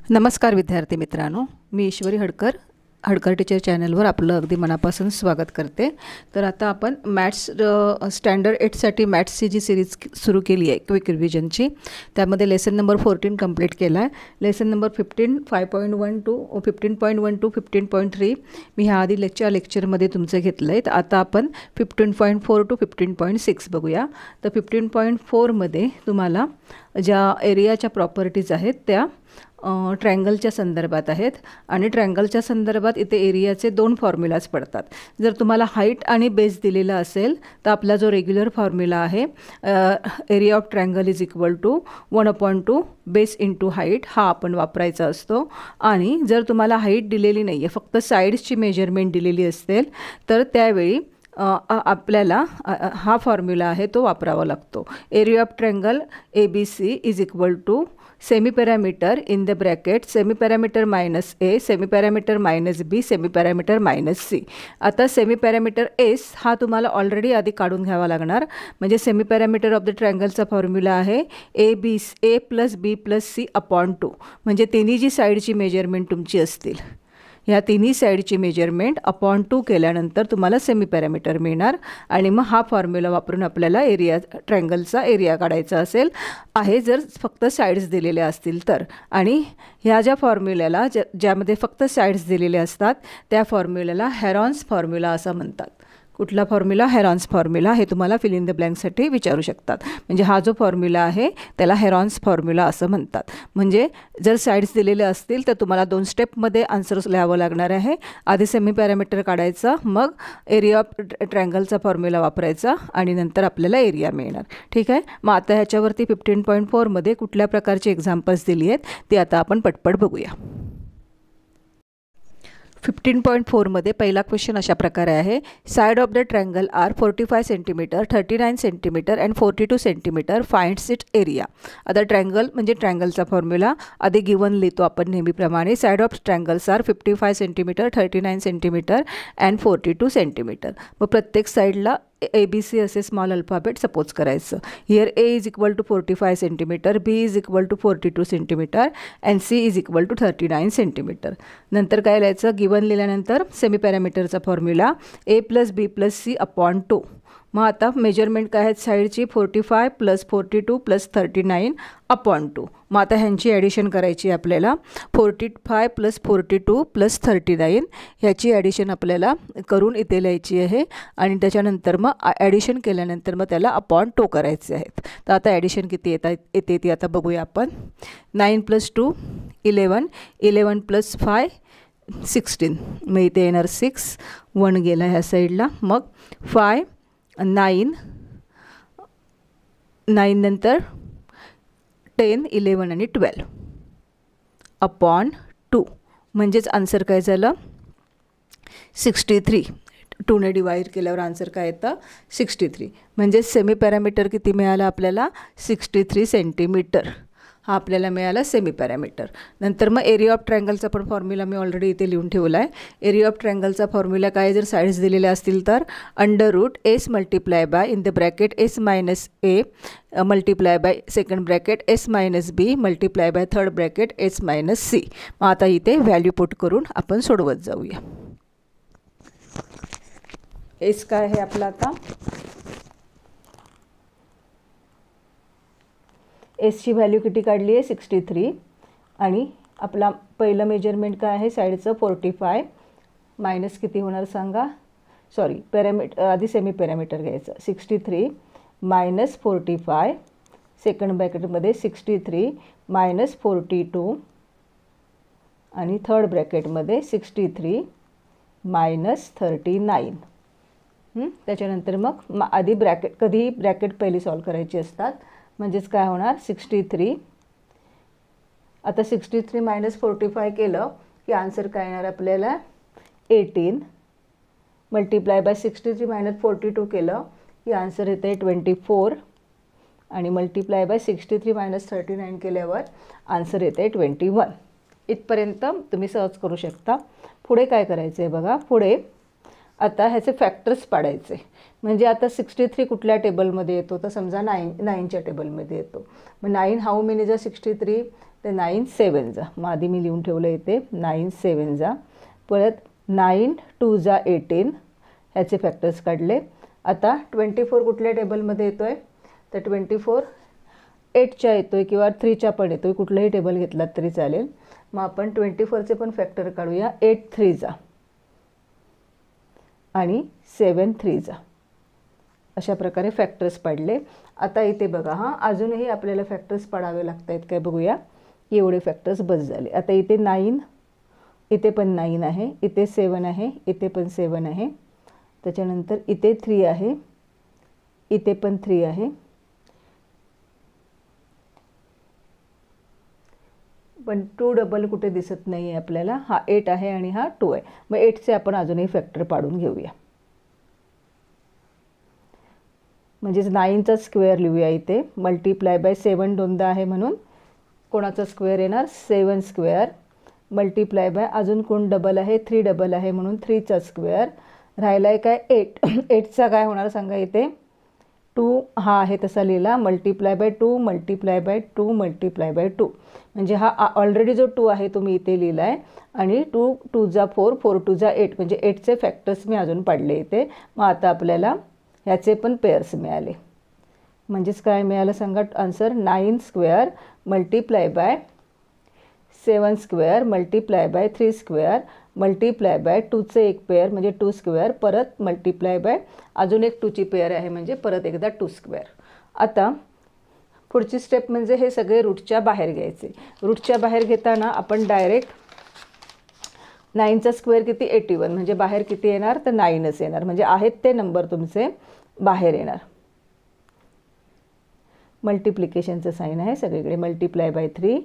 नमस्कार विद्यार्थी मित्रांनो, मी ईश्वरी हडकर टीचर चॅनलवर आपलं अगदी मनापासून स्वागत करते। तर आता आपण मॅथ्स स्टँडर्ड 8साठी मॅथ्सची जी सिरीज सुरू केली आहे क्विक रिव्हिजनची, त्यामध्ये लेसन नंबर 14 कंप्लीट केला आहे। लेसन नंबर 15 5.1 टू 15.1 टू 15.3 मी ह्या आधी लेक्चरमध्ये तुमचं घेतलं आहे। तर आता आपण 15.4 टू 15.6 बघूया। तर 15.4 मध्ये तुम्हाला ज्या एरियाच्या प्रॉपर्टीज आहेत त्या ट्रायंगलच्या संदर्भात आहेत आणि ट्रायंगलच्या संदर्भात इथे एरियाचे दोन फॉर्म्युलाज पडतात। जर तुम्हाला हाईट आणि बेस दिलेला असेल तर आपला जो रेग्युलर फॉर्म्युला आहे area of triangle is equal to 1/2 base into height हा आपण वापरायचा असतो। आणि जर तुम्हाला हाईट दिलेली नाही आहे, फक्त साईड्सची मेजरमेंट दिलेली असेल तर त्यावेळी आपल्याला हा फॉर्म्युला आहे तो वापरावा लागतो। Area of triangle ABC is equal to semi perimeter in the bracket semi perimeter minus A semi perimeter minus B semi perimeter minus C. आता सेमी पॅरामीटर एस हा तुम्हाला ऑलरेडी आधी काढून घ्यावा लागणार, म्हणजे सेमी पॅरामीटर ऑफ द ट्रायंगलचा formula आहे A plus B plus C upon 2, म्हणजे तिन्ही जी साईडची मेजरमेंट तुमची असतील ह्या तिन्ही साईडची मेजरमेंट अपॉन 2 केल्यानंतर तुम्हाला सेमी पॅरामीटर मिळणार। आणि मग हा फॉर्म्युला वापरून आपल्याला ट्रायंगलचा एरिया काढायचा आहे जर फक्त साईड्स दिलेल्या असतील तर। आणि ह्या ज्या फॉर्म्युल्याला ज्यामध्ये फक्त साईड्स दिलेल्या असतात त्या फॉर्म्युल्याला हेरॉन्स फॉर्म्युला असं म्हणतात। कुठला फॉर्म्युला? Heron's formula. हे तुम्हाला फिल इन द ब्लँकसाठी विचारू शकतात। म्हणजे हा जो फॉर्म्युला आहे त्याला हेरॉन्स फॉर्म्युला असं म्हणतात। म्हणजे जर साईड्स दिलेले असतील तर तुम्हाला 2 स्टेपमध्ये आन्सर्स लिहावं लागणार आहे। आधी सेमी पॅरामीटर काढायचा, मग एरिया ऑफ ट्रायंगलचा फॉर्म्युला वापरायचा आणि नंतर आपल्याला एरिया मिळणार। ठीक आहे, मग आता ह्याच्यावरती 15.4 मध्ये कुठल्या प्रकारची एक्झाम्पल्स दिली आहेत ते आता आपण पटपट बघूया। 15.4 मध्ये पहिला क्वेश्चन अशा प्रकारे आहे, side of the triangle are 45 centimetre 39 centimetre and 42 centimetre finds it area. आता ट्रायंगल म्हणजे ट्रायंगलचा फॉर्म्युला आधी गिवन लिहितो आपण नेहमीप्रमाणे। Side of triangles are 55 centimetre 39 centimetre and 42 centimetre. मग प्रत्येक साईडला ABC असे स्मॉल अल्फाबेट सपोज करायचं। Here A is equal to 45 centimetre, B is equal to 42 centimetre and C is equal to 39 centimetre. नंतर काय लिहायचं? गिवन लिहिल्यानंतर semi पॅरामीटरचा formula A plus B plus C upon 2। मग आता मेजरमेंट काय आहेत साईडची? 45 प्लस 42 प्लस 39 अपॉन 2। मग आता ह्यांची ॲडिशन करायची आपल्याला। 45 प्लस 42 प्लस 39 ह्याची ॲडिशन आपल्याला करून इथे लिहायची आहे। आणि त्याच्यानंतर मग ॲडिशन केल्यानंतर मग त्याला अपॉन 2 करायचे आहेत। तर आता ॲडिशन किती येते ती आता बघूया आपण। 9 प्लस 2 11 11 प्लस 5 16। मग इथे येणार 6 1 गेला ह्या साईडला। मग 5 9 नंतर 10 11 आणि 12 अपॉन 2, म्हणजेच आन्सर काय झालं? 63। 2 ने डिवाइड केल्यावर आन्सर काय येतं? 63। म्हणजे सेमी पॅरामीटर किती मिळाला आपल्याला? 63 सेंटीमीटर हा आपल्याला मिळाला सेमी पॅरामीटर। नंतर मग एरिया ऑफ ट्रायंगलचा पण फॉर्म्युला मी ऑलरेडी इथे लिहून ठेवला आहे। एरिया ऑफ ट्रायंगलचा फॉर्म्युला काय? जर साईड्स दिलेल्या असतील तर under root S multiply by in the bracket S minus A multiply by second bracket S minus B multiply by third bracket S minus C। मग आता इथे व्हॅल्यू पुट करून आपण सोडवत जाऊया। S काय आहे आपला? आता एसची व्हॅल्यू किती काढली आहे? 63। आणि आपला पहिलं मेजरमेंट काय आहे साईडचं? 45 मायनस किती होणार सांगा? सॉरी पॅरामीटर आधी सेमी पॅरामीटर घ्यायचं। 63 मायनस 45 सेकंड ब्रॅकेटमध्ये 63 मायनस 42 आणि थर्ड ब्रॅकेटमध्ये 63 मायनस 39। त्याच्यानंतर मग आधी ब्रॅकेट कधीही ब्रॅकेट पहिली सॉल्व करायची असतात, म्हणजेच काय होणार? 63 आता 63 मायनस 45 केलं की आन्सर काय येणार आपल्याला? 18 मल्टिप्लाय बाय 63 मायनस 42 केलं की आन्सर येते 24 आणि मल्टिप्लाय बाय 63 मायनस 39 केल्यावर आन्सर येते 21। इथपर्यंत तुम्ही सहज करू शकता। पुढे काय करायचं आहे बघा। पुढे आता ह्याचे फॅक्टर्स पाडायचे। म्हणजे आता 63 कुठल्या टेबलमध्ये येतो? तर समजा 9च्या टेबलमध्ये येतो। मग 9 हाऊ मेनी जर 63 तर 9 7 जा, मग आधी मी लिहून ठेवलं इथे 9 7 जा, परत 9 2 जा 18, ह्याचे फॅक्टर्स काढले. आता 24 कुठल्या टेबलमध्ये येतो आहे, तर 24 8च्या येतो आहे किंवा 3च्या पण येतो आहे, कुठलाही टेबल घेतलात तरी चालेल. मग आपण 24चे पण फॅक्टर काढूया. 8 3 जा आणि 7 3 जा, अशा प्रकारे फॅक्टर्स पाडले. आता इथे बघा हां, अजूनही आपल्याला फॅक्टर्स पाडावे लागत आहेत काय बघूया. एवढे फॅक्टर्स बस झाले. आता इथे 9, इथे पण 9 आहे, इथे 7 आहे, इथे पण 7 आहे, त्याच्यानंतर इथे 3 आहे, इथे पण 3 आहे, पण 2 डबल कुठे दिसत नाही आहे आपल्याला. हा 8 आहे आणि हा 2 आहे. मग 8चे आपण अजूनही फॅक्टर पाडून घेऊया. म्हणजेच 9चा स्क्वेअर लिहूया इथे. मल्टिप्लाय बाय 7 दोनदा आहे म्हणून कोणाचा स्क्वेअर येणार, 7 स्क्वेअर, मल्टिप्लाय बाय अजून कोण डबल आहे, 3 डबल आहे म्हणून 3चा स्क्वेअर. राहिला आहे काय 8. 8चा काय होणार सांगा इथे, 2 हा आहे तसा लिहिला, multiply by 2 multiply by 2 multiply by 2, म्हणजे हा ऑलरेडी जो 2 आहे तो मी इथे लिहिला आहे. आणि 2 2 जा 4 4 2 जा 8, म्हणजे 8चे फॅक्टर्स मी अजून पाडले इथे. मग आता आपल्याला ह्याचे पण पेअर्स मिळाले. म्हणजेच काय मिळालं सांगा answer, 9 square multiply by 7 square multiply by 3 square multiply by 2चे एक पेअर म्हणजे 2 स्क्वेअर, परत मल्टिप्लाय बाय अजून एक 2ची पेअर आहे म्हणजे परत एकदा 2 स्क्वेअर. आता पुढची स्टेप म्हणजे हे सगळे रूटच्या बाहेर घ्यायचे. रूटच्या बाहेर घेताना आपण डायरेक्ट 9चा स्क्वेअर किती 81, म्हणजे बाहेर किती येणार तर 9च येणार, म्हणजे आहेत ते नंबर तुमचे बाहेर येणार. मल्टिप्लिकेशनचं साईन आहे सगळीकडे, multiply by 3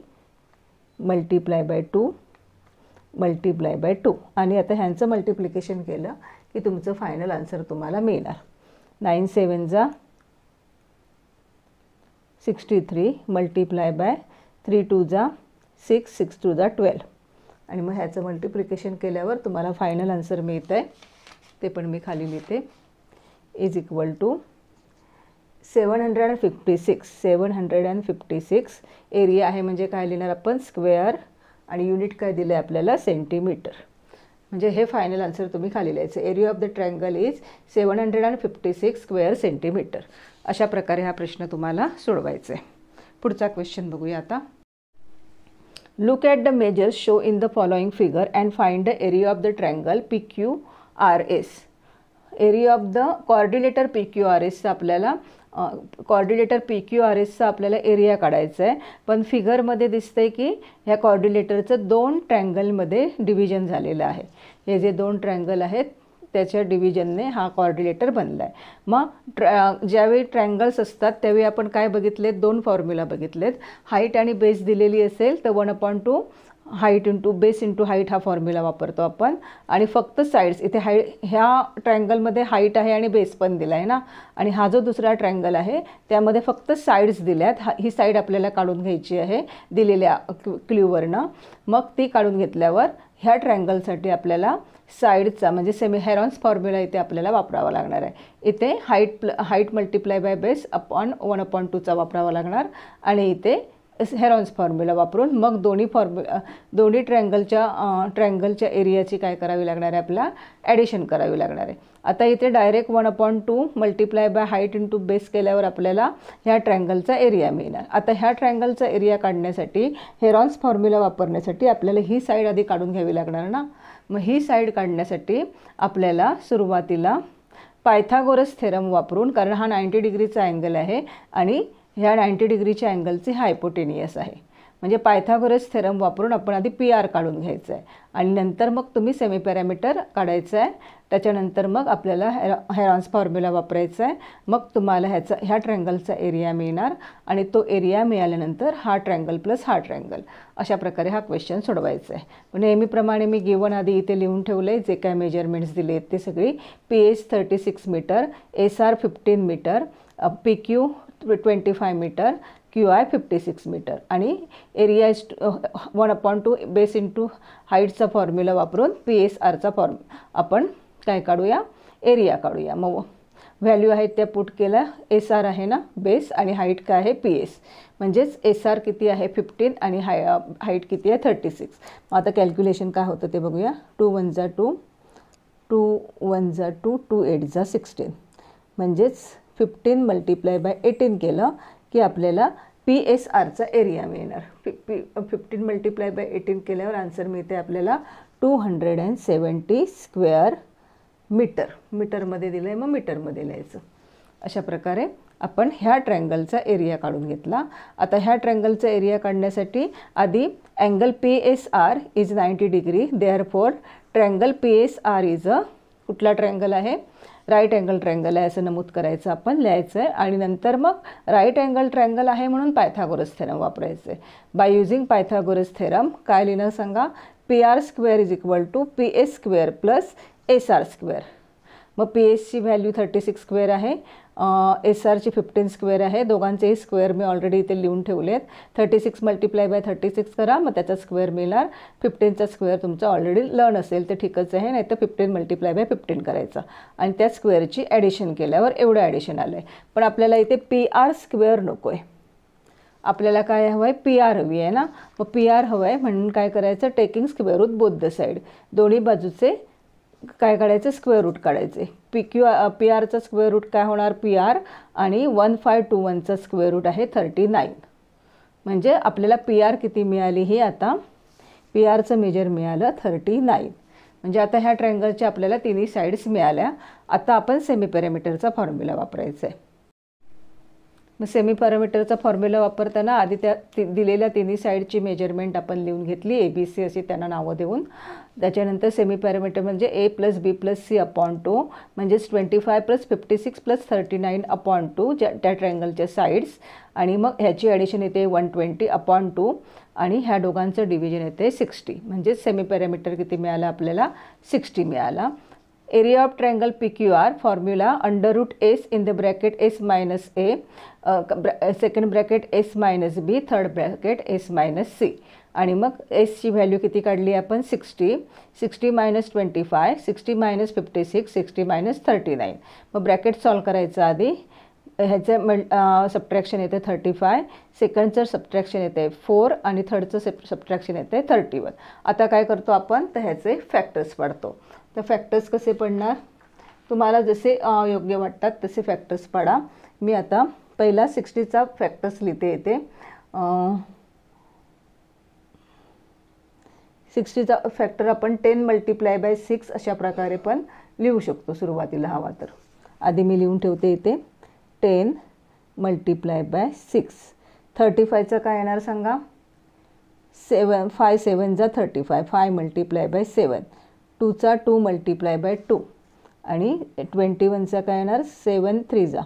multiply by 2 multiply by 2, आणि आता ह्यांचं मल्टिप्लिकेशन केलं की तुमचं फायनल आन्सर तुम्हाला मिळणार. 9 7 जा 63 मल्टिप्लाय बाय 3 2 जा 6 6 2 जा 12, आणि मग ह्याचं मल्टिप्लिकेशन केल्यावर तुम्हाला फायनल आन्सर मिळतं आहे. ते पण मी खाली लिहिते, इज इक्वल टू 756. 756 एरिया आहे म्हणजे काय लिहिणार आपण, स्क्वेअर, आणि युनिट काय दिलं आहे आपल्याला, सेंटीमीटर. म्हणजे हे फायनल आन्सर तुम्ही खाली लिहायचं. Area of the triangle is 756 square centimetre. अशा प्रकारे हा प्रश्न तुम्हाला सोडवायचा आहे. पुढचा क्वेश्चन बघूया आता. Look at the measures show in the following figure and find the area of the triangle PQRS. Area of the coordinator PQRSचा आपल्याला कॉर्डिनेटर PQRSचा आपल्याला एरिया काढायचा आहे. पण फिगरमध्ये दिसतंय की ह्या कॉर्डिनेटरचं 2 ट्रायंगलमध्ये डिव्हिजन झालेलं आहे. हे जे 2 ट्रायंगल आहेत त्याच्या डिव्हिजनने हा कॉर्डिनेटर बनला आहे. मग ज्यावेळी ट्रायंगल्स असतात त्यावेळी आपण काय बघितलेत, 2 फॉर्म्युला बघितलेत. हाईट आणि बेस दिलेली असेल तर 1/2 height into base into height हा फॉर्म्युला वापरतो आपण. आणि फक्त साईड्स इथे ह्या ट्रायंगलमध्ये हाईट आहे आणि बेस पण दिला आहे ना, आणि हा जो दुसरा ट्रायंगल आहे त्यामध्ये फक्त साईड्स दिल्या आहेत. ही साईड आपल्याला काढून घ्यायची आहे दिलेल्या क्ल्यूवरनं. मग ती काढून घेतल्यावर ह्या ट्रायंगलसाठी आपल्याला साईडचा म्हणजे हेरॉन्स फॉर्म्युला इथे आपल्याला वापरावा लागणार आहे. इथे height multiply by base upon 1/2चा वापरावा लागणार, आणि इथे हेरॉन्स फॉर्म्युला वापरून मग दोन्ही ट्रायंगलच्या एरियाची काय करावी लागणार आहे, आपल्याला ॲडिशन करावी लागणार आहे. आता इथे direct 1/2 multiply by height into base केल्यावर आपल्याला ह्या ट्रायंगलचा एरिया मिळणार. आता ह्या ट्रायंगलचा एरिया काढण्यासाठी हेरॉन्स फॉर्म्युला वापरण्यासाठी आपल्याला ही साईड आधी काढून घ्यावी लागणार ना. मग ही साईड काढण्यासाठी आपल्याला सुरुवातीला पायथागोरस थेरम वापरून, कारण हा 90 डिग्रीचा अँगल आहे आणि ह्या 90 डिग्रीच्या अँगलची हायपोटेनियस आहे, म्हणजे पायथागोरस थेरम वापरून आपण आधी PR काढून घ्यायचं आहे आणि नंतर मग तुम्ही सेमी पॅरामीटर काढायचं आहे. त्याच्यानंतर मग आपल्याला हेरॉन्स फॉर्म्युला वापरायचा आहे. मग तुम्हाला ह्या ट्रायंगलचा एरिया मिळणार, आणि तो एरिया मिळाल्यानंतर हा ट्रायंगल प्लस हा ट्रायंगल, अशा प्रकारे हा क्वेश्चन सोडवायचा आहे. पण नेहमीप्रमाणे मी गिवन आधी इथे लिहून ठेवलं आहे जे काय मेजरमेंट्स दिले आहेत ते सगळी. PS 36 metre, SR 15 metre, PQ 25 metre, QI 56 metre, आणि एरिया 1/2 बेस इंटू हाईटचा फॉर्म्युला वापरून PSRचा आपण काय काढूया, एरिया काढूया. मग व्हॅल्यू आहेत त्या पुट केल्या. एस आर आहे ना बेस आणि हाईट काय आहे पी एस. म्हणजेच एस आर किती आहे 15 आणि हाईट किती आहे 36. मग आता कॅल्क्युलेशन काय होतं ते बघूया. 2 1 जा 2, 2 1 जा 2, 2 8 जा 16. म्हणजेच 15 मल्टिप्लाय बाय 18 केलं की आपल्याला पी एस आरचा एरिया मिळणार. 15 मल्टिप्लाय बाय 18 केल्यावर आन्सर मिळते आपल्याला 270 स्क्वेअर मीटर. मीटरमध्ये दिलं आहे मग मीटरमध्ये लिहायचं. अशा प्रकारे आपण ह्या ट्रँगलचा एरिया काढून घेतला. आता ह्या ट्रँगलचा एरिया काढण्यासाठी आधी angle P S R is 90 degree. Therefore triangle P S R is कुठला ट्रँगल आहे राईट अँगल ट्रँगल आहे असं नमूद करायचं आपण लिहायचं आहे. आणि नंतर मग राईट अँगल ट्रँगल आहे म्हणून पायथागोरस थेरम वापरायचं आहे. बाय युझिंग पायथागोरस थेरम काय लिहिणं सांगा. P R square is equal to P S square plus S R square. मग पी एसची व्हॅल्यू 36 स्क्वेअर आहे, एस आरची 15 स्क्वेअर आहे. दोघांचेही स्क्वेअर मी ऑलरेडी इथे लिहून ठेवलेत. 36 मल्टिप्लाय बाय 36 करा मग त्याचा स्क्वेअर मिळणार. 15चा स्क्वेअर तुमचा ऑलरेडी लर्न असेल ते ठीकच आहे. नाही तर 15 मल्टिप्लाय बाय 15 करायचा आणि त्या स्क्वेअरची ॲडिशन केल्यावर एवढं ॲडिशन आलं आहे. पण आपल्याला इथे पी आर स्क्वेअर नको आहे. आपल्याला काय हवं आहे पी आर हवी आहे ना. मग पी आर हवं आहे म्हणून काय करायचं taking square root both the side. दोन्ही बाजूचे काय काढायचं स्क्वेअर रूट काढायचे. पी आरचा स्क्वेअर रूट काय होणार पी आर आणि 1521चा स्क्वेअर रूट आहे 39. म्हणजे आपल्याला पी आर किती मिळाली ही आता पी आरचं मेजर मिळालं 39. म्हणजे आता ह्या ट्रँगलच्या आपल्याला तिन्ही साईड्स मिळाल्या. आता आपण सेमी पॅरामीटरचा फॉर्म्युला वापरायचा आहे. मग सेमी पॅरामीटरचा फॉर्म्युला वापरताना आधी त्या दिलेल्या तिन्ही साईडची मेजरमेंट आपण लिहून घेतली ए बी सी अशी त्यांना नावं देऊन. त्याच्यानंतर सेमी पॅरामीटर म्हणजे ए plus B plus C upon 2 म्हणजेच 25 प्लस 56 प्लस 39 अपॉन 2 त्या ट्रँगलच्या साईड्स. आणि मग ह्याची ॲडिशन येते 120 अपॉन 2 आणि ह्या दोघांचं डिव्हिजन येते 60. म्हणजेच सेमी पॅरामीटर किती मिळाला आपल्याला 60 मिळाला. Area of triangle P Q R formula under root S in the bracket S minus A, second bracket S minus B, third bracket S minus C. आणि मग एसची व्हॅल्यू किती काढली आपण 60. 60 मायनस 25, 60 मायनस 56, 60 मायनस 39. मग ब्रॅकेट सॉल्व करायचं आधी. ह्याचं सबट्रॅक्शन येते 35, सेकंडचं सबट्रॅक्शन येते 4 आणि थर्डचं सबट्रॅक्शन येते 31. आता काय करतो आपण तर ह्याचे फॅक्टर्स पाडतो. तर फॅक्टर्स कसे पडणार तुम्हाला जसे योग्य वाटतात तसे फॅक्टर्स पाडा. मी आता पहिला 60चा फॅक्टर्स लिहिते येते. 60चा फॅक्टर आपण 10 मल्टिप्लाय बाय 6 अशा प्रकारे पण लिहू शकतो सुरुवातीला हवा तर. आधी मी लिहून ठेवते इथे 10 मल्टिप्लाय बाय 6. 35चं काय येणार सांगा 5 7 जा 35, 5 मल्टिप्लाय बाय 7. 2चा 2 मल्टिप्लाय बाय 2 आणि 21चा काय येणार 7 3 जा.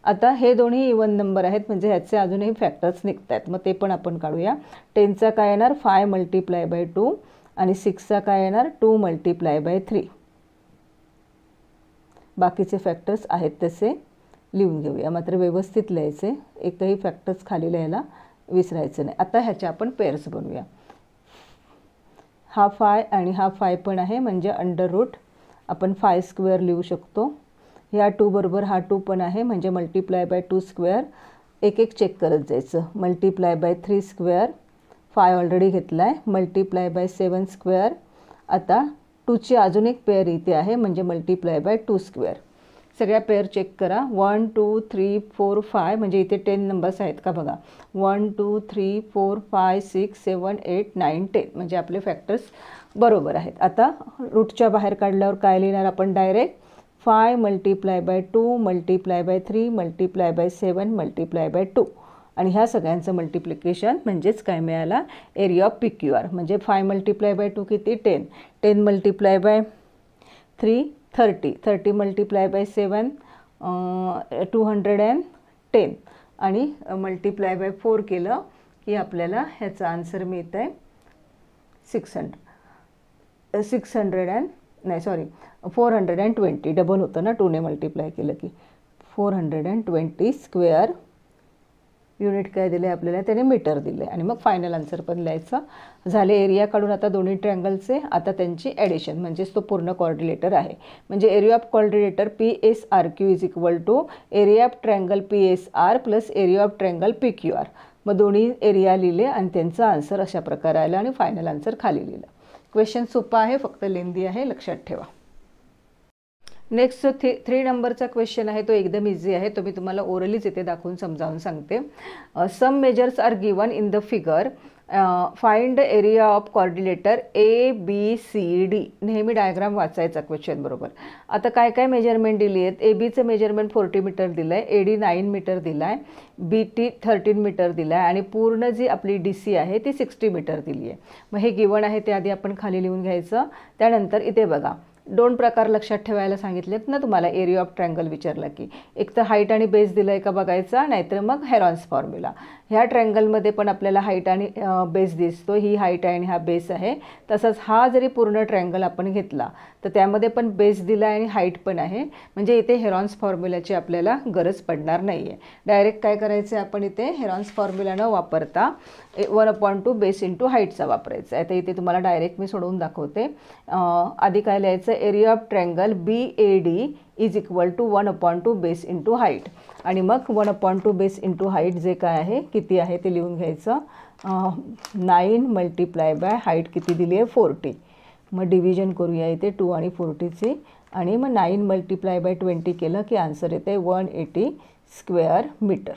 आता हे दोन्ही इवन नंबर आहेत म्हणजे ह्याचे अजूनही फॅक्टर्स निघत आहेत. मग ते पण आपण काढूया. 10चा काय येणार 5 मल्टिप्लाय बाय 2 आणि 6चा काय येणार 2 मल्टिप्लाय बाय 3. बाकीचे फॅक्टर्स आहेत तसे लिहून घेऊया. मात्र व्यवस्थित लिहायचे. एकही फॅक्टर्स खाली लिहायला विसरायचं नाही. आता ह्याच्या आपण पेअर्स बनवूया. हा 5 आणि हा 5 पण आहे म्हणजे अंडर रूट आपण 5 स्क्वेअर लिहू शकतो. ह्या 2 बरोबर हा 2 पण आहे म्हणजे मल्टिप्लाय बाय 2 स्क्वेअर. एक एक चेक करत जायचं. मल्टिप्लाय बाय 3 स्क्वेअर, 5 ऑलरेडी घेतला आहे. Multiply by 7 square. आता 2ची अजून एक पेअर इथे आहे म्हणजे मल्टिप्लाय बाय 2 स्क्वेअर. सगळ्या पेअर चेक करा. 1 2 3 4 5 म्हणजे इथे 10 नंबर्स आहेत का बघा. 1 2 3 4 5 6 7 8 9 10 म्हणजे आपले फॅक्टर्स बरोबर आहेत. आता रूटच्या बाहेर काढल्यावर काय लिहिणार आपण direct 5 multiply by 2 multiply by 3 multiply by 7 multiply by 2 आणि ह्या सगळ्यांचं मल्टिप्लिकेशन म्हणजेच काय मिळाला area of P Q R. म्हणजे 5 मल्टिप्लाय बाय 2 किती 10, 10 मल्टिप्लाय बाय 3 30, 30 मल्टिप्लाय बाय 7 210 आणि मल्टिप्लाय बाय 4 केलं की आपल्याला ह्याचा आन्सर मिळतं आहे 420. डबल होतं ना 2ने मल्टिप्लाय केलं की 420 स्क्वेअर युनिट काय दिले आपल्याला, त्याने मीटर दिले. आणि मग फायनल आन्सर पण लिहायचं. झाले एरिया काढून आता दोन्ही ट्रँगलचे. आता त्यांची ॲडिशन म्हणजेच तो पूर्ण कॉर्डिलेटर आहे. म्हणजे area of quadrilateral PSRQ is equal to area of triangle PSR plus area of triangle PQR. मग दोन्ही एरिया लिहिले आणि त्यांचा आन्सर अशा प्रकारे आला आणि फायनल आन्सर खाली लिहिलं. क्वेश्चन सोपा आहे, फक्त लेंदी आहे, लक्षात ठेवा. नेक्स्ट 3 नंबरचा क्वेश्चन आहे, तो एकदम इझी आहे. तो मी तुम्हाला ओरलीच इथे दाखवून समजावून सांगते. Some measures are given in the figure. Find area of quadrilateral ABCD. नेहमी डायग्राम वाचायचा क्वेश्चन बरोबर. आता काय काय मेजरमेंट दिली आहेत. ABचं मेजरमेंट 40 मीटर दिलं आहे, AD 9 मीटर दिला आहे, BT 13 मीटर दिला आहे आणि पूर्ण जी आपली DC आहे ती 60 मीटर दिली आहे. मग हे गिवन आहे ते आधी आपण खाली लिहून घ्यायचं. त्यानंतर इथे बघा 2 प्रकार लक्षात ठेवायला सांगितलेत ना तुम्हाला. एरिया ऑफ ट्रँगल विचारला की एक तर हाईट आणि बेस दिलं आहे का बघायचा, नाहीतर मग हेरॉन्स फॉर्म्युला. ह्या ट्रँगलमध्ये पण आपल्याला हाईट आणि बेस दिसतो. ही हाईट आहे आणि हा बेस आहे. तसंच हा जरी पूर्ण ट्रँगल आपण घेतला तर त्यामध्ये पण बेस दिला आहे आणि हाईट पण आहे. म्हणजे इथे हेरॉन्स फॉर्म्युलाची आपल्याला गरज पडणार नाही आहे. डायरेक्ट काय करायचं आहे, आपण इथे हेरॉन्स फॉर्म्युला न वापरता 1/2 बेस इंटू हाईटचा वापरायचा आहे. तर इथे तुम्हाला डायरेक्ट मी सोडवून दाखवते. आधी काय लिहायचं, area of triangle BAD is equal to 1/2 base into height. आणि मग 1/2 बेस इंटू हाईट जे काय आहे किती आहे ते लिहून घ्यायचं. 9 मल्टिप्लाय बाय हाईट किती दिली आहे 40. मग डिव्हिजन करूया इथे 2 आणि 40ची. आणि मग 9 मल्टिप्लाय बाय 20 केलं की आन्सर येते 180 स्क्वेअर मीटर.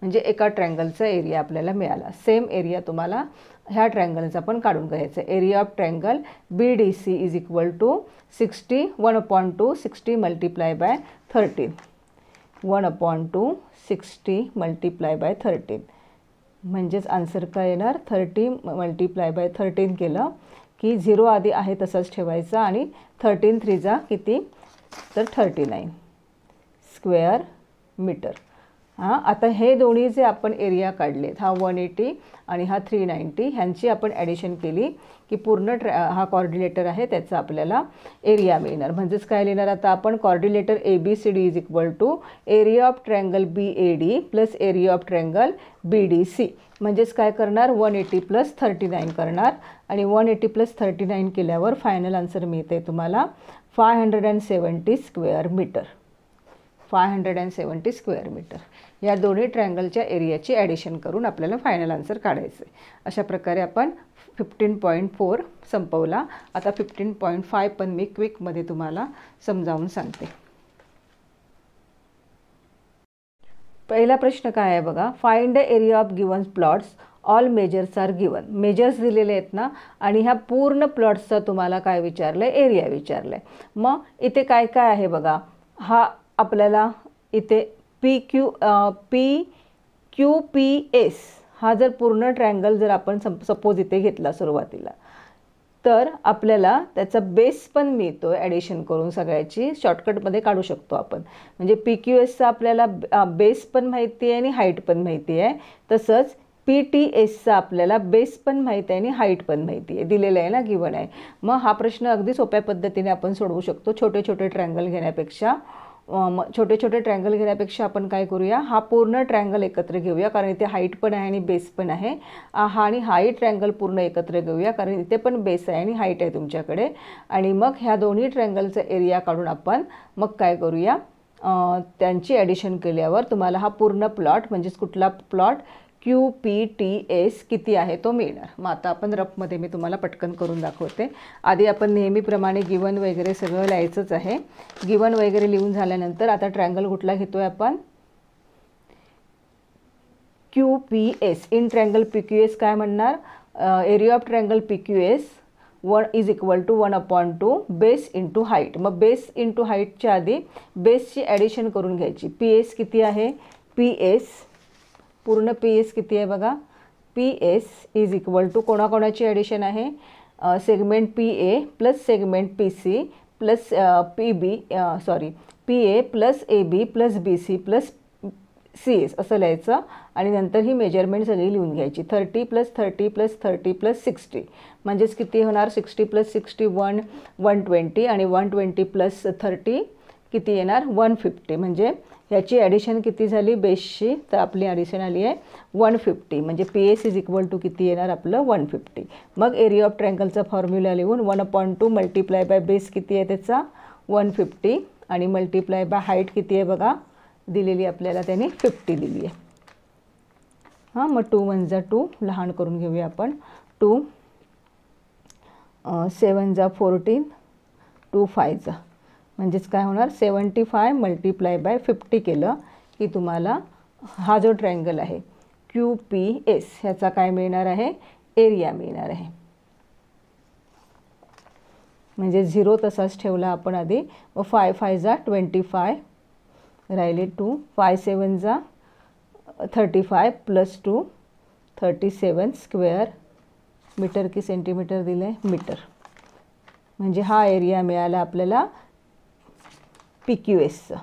म्हणजे एका ट्रँगलचा एरिया आपल्याला मिळाला. सेम एरिया तुम्हाला ह्या ट्रँगलचा पण काढून घ्यायचं. Area of triangle BDC is equal to 60 1/2 60 multiply by 13. 1/2 60 multiply by 13 म्हणजेच आन्सर काय येणार 30 मल्टिप्लाय बाय 13 केलं की 0 आधी आहे तसंच ठेवायचा आणि 13 3 किती तर 39 स्क्वेअर मीटर. हां, आता हे दोन्ही जे आपण एरिया काढलेत, हा 180 आणि हा 390, ह्यांची आपण ॲडिशन केली की पूर्ण हा कॉर्डिलेटर आहे त्याचा आपल्याला एरिया मिळणार. म्हणजेच काय लिहिणार आता आपण, quadrilateral ABCD is equal to area of triangle BAD plus area of triangle BDC. म्हणजेच काय करणार 180 प्लस 39 करणार आणि 180 प्लस 39 केल्यावर फायनल आन्सर मिळते तुम्हाला 570 स्क्वेअर मीटर. 570 square metre. या दोन्ही ट्रँगलच्या एरियाची ॲडिशन करून आपल्याला फायनल आन्सर काढायचं आहे. अशा प्रकारे आपण 15.4 संपवला. आता 15.5 पण मी क्विकमध्ये तुम्हाला समजावून सांगते. पहिला प्रश्न काय आहे बघा, find the area of given plots all measures are given. Measures दिलेले आहेत ना आणि ह्या पूर्ण प्लॉट्सचा तुम्हाला काय विचारलं आहे, एरिया विचारलं आहे. मग इथे काय काय आहे बघा, हा आपल्याला इथे PQPS हा जर पूर्ण ट्रँगल जर आपण सपोज इथे घेतला सुरुवातीला तर आपल्याला त्याचा बेस पण मिळतो ॲडिशन करून सगळ्याची. शॉर्टकटमध्ये काढू शकतो आपण. म्हणजे PQSचा आपल्याला बेस पण माहिती आहे आणि हाईट पण माहिती आहे. तसंच PTSचा आपल्याला बेस पण माहिती आहे आणि हाईट पण माहिती आहे. दिलेलं आहे ना, गिवन आहे. मग हा प्रश्न अगदी सोप्या पद्धतीने आपण सोडवू शकतो. छोटे छोटे ट्रँगल घेण्यापेक्षा आपण काय करूया, हा पूर्ण ट्रँगल एकत्र घेऊया कारण इथे हाईट पण आहे आणि बेस पण आहे. हा आणि हाही ट्रँगल पूर्ण एकत्र घेऊया कारण इथे पण बेस आहे आणि हाईट आहे तुमच्याकडे. आणि मग ह्या दोन्ही ट्रँगलचा एरिया काढून आपण मग काय करूया, त्यांची ॲडिशन केल्यावर तुम्हाला हा पूर्ण प्लॉट म्हणजेच कुठला प्लॉट QPTS किती आहे तो मिळणार. मग आता आपण रफमध्ये मी तुम्हाला पटकन करून दाखवते. आधी आपण नेहमीप्रमाणे गिवन वगैरे सगळं लिहायचंच आहे. गिवन वगैरे लिहून झाल्यानंतर आता ट्रँगल कुठला घेतोय आपण, QPS. इन ट्रँगल PQS काय म्हणणार, area of triangle PQS 1 is equal to 1/2 base into हाईट. मग बेस इंटू हाईटच्या आधी बेसची ॲडिशन करून घ्यायची. PS किती आहे, PS पूर्ण PS किती आहे बघा, PS इज इक्वल टू कोणाकोणाची ॲडिशन आहे, segment PA plus segment PC plus PA plus AB plus BC plus CS असं लिहायचं. आणि नंतर ही मेजरमेंट सगळी लिहून घ्यायची. 30 प्लस 30 प्लस 30 प्लस 60 म्हणजेच किती होणार, 60 प्लस 60 120 आणि 120 प्लस 30 किती येणार 150. म्हणजे याची ॲडिशन किती झाली बेसची, तर आपली ॲडिशन आली आहे 150, म्हणजे PS इज इक्वल टू किती येणार आपलं 150. मग एरिया ऑफ ट्रायंगलचा फॉर्म्युला लिहून 1/2 मल्टिप्लाय बाय बेस किती आहे त्याचा 150 आणि मल्टिप्लाय बाय हाईट किती आहे बघा दिलेली आपल्याला त्यांनी 50 दिली आहे. हां, मग 2 1 जा 2 लहान करून घेऊया आपण. 2 7 जा 14 2 5 जा म्हणजेच काय होणार 75 मल्टिप्लाय बाय 50 केलं की तुम्हाला हा जो ट्रायंगल आहे QPS ह्याचा काय मिळणार आहे एरिया मिळणार आहे. म्हणजे 0 तसाच ठेवला आपण आधी. मग 5 5 जा 25 राहिले 2 5 7 जा 35 प्लस 2 37 स्क्वेअर मीटर की सेंटीमीटर दिलं आहे मीटर. म्हणजे हा एरिया मिळाला आपल्याला PQSचा